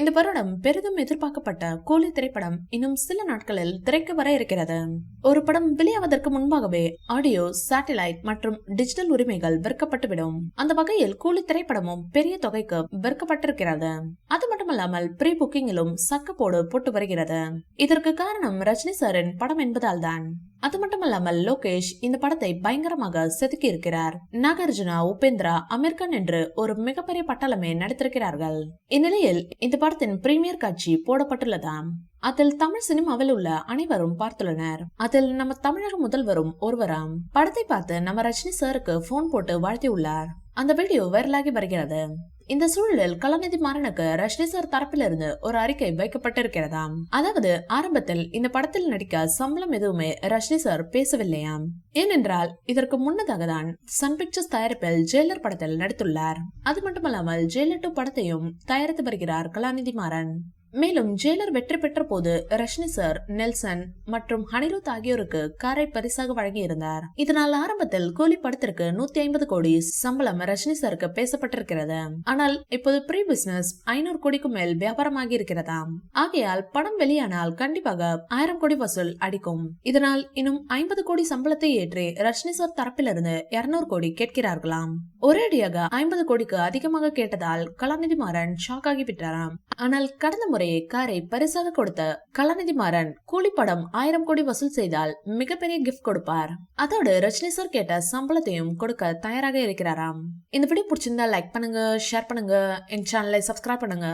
இந்த வருடம் பெரிதும் எதிர்பார்க்கப்பட்ட கூலி திரைப்படம் இன்னும் சில நாட்களில் திரைக்கு வர இருக்கிறது. ஒரு படம் வெளியாவதற்கு முன்பாகவே ஆடியோ, சேட்டலைட் மற்றும் டிஜிட்டல் உரிமைகள் விற்கப்பட்டுவிடும். அந்த வகையில் கூலி திரைப்படமும் பெரிய தொகைக்கு விற்கப்பட்டிருக்கிறது. அது மட்டுமல்லாமல் ப்ரீ புக்கிங்கிலும் சக்கப்போடு போட்டு வருகிறது. இதற்கு காரணம் ரஜினி சாரின் படம் என்பதால் தான். அது மட்டுமல்லாமல் லோகேஷ் இந்த படத்தை பயங்கரமாக செதுக்கி இருக்கிறார். நாகார்ஜுனா, உபேந்திரா, அமீர் கான் என்று ஒரு மிகப்பெரிய பட்டாளமே நடித்திருக்கிறார்கள். இந்நிலையில் இந்த படத்தின் பிரீமியர் காட்சி போடப்பட்டுள்ளதாம். அதில் தமிழ் சினிமாவில் உள்ள அனைவரும் பார்த்துள்ளனர். அதில் நம்ம தமிழக முதல்வரும் ஒருவராம். படத்தை பார்த்து நம்ம ரஜினி சாருக்கு போன் போட்டு வாழ்த்தியுள்ளார். அந்த வீடியோ வைரலாகி வருகிறது. இந்த சூழலில் கலாநிதி மாறனுக்கு ரஜினி சார் தரப்பிலிருந்து ஒரு அறிக்கை வைக்கப்பட்டிருக்கிறதாம். அதாவது ஆரம்பத்தில் இந்த படத்தில் நடிக்க சம்பளம் எதுவுமே ரஜினி சார் பேசவில்லையாம். ஏனென்றால் இதற்கு முன்னதாக தான் சன் பிக்சர்ஸ் தயாரிப்பில் ஜெயிலர் படத்தில் நடித்துள்ளார். அது மட்டுமல்லாமல் ஜெயிலர் 2 படத்தையும் தயாரித்து வருகிறார் கலாநிதி மாறன். மேலும் ஜெயிலர் வெற்றி பெற்ற போது ரஜினி சார், நெல்சன் மற்றும் அனிருத் ஆகியோருக்கு காரை பரிசாக வழங்கியிருந்தார். இதனால் ஆரம்பத்தில் கூலி படத்திற்கு 150 கோடி சம்பளம் ரஜினி சாருக்கு பேசப்பட்டிருக்கிறது. ஆனால் இப்போது ப்ரீ பிசினஸ் 500 கோடிக்கும் மேல் வியாபாரமாகி இருக்கிறதாம். ஆகையால் படம் வெளியானால் கண்டிப்பாக 1000 கோடி வசூல் அடிக்கும். இதனால் இன்னும் 50 கோடி சம்பளத்தை ஏற்றி ரஜினி சார் தரப்பிலிருந்து 200 கோடி கேட்கிறார்களாம். ஒரேடியாக 50 கோடிக்கு அதிகமாக கேட்டதால் கலாநிதி மாறன் ஷாக் ஆகிவிட்டாராம். ஆனால் கடந்த முறை காரை பரிசாக கொடுத்த கலாநிதி மாறன் கூலி படம் 1000 கோடி வசூல் செய்தால் மிகப்பெரிய கிஃப்ட் கொடுப்பார். அதோடு ரஜினி சார் கேட்ட சம்பளத்தையும் கொடுக்க தயாராக இருக்கிறாராம். இந்த வீடியோ பிடிச்சிருந்தா லைக் பண்ணுங்க, ஷேர் பண்ணுங்க, எங்க சேனலை சப்ஸ்கிரைப் பண்ணுங்க.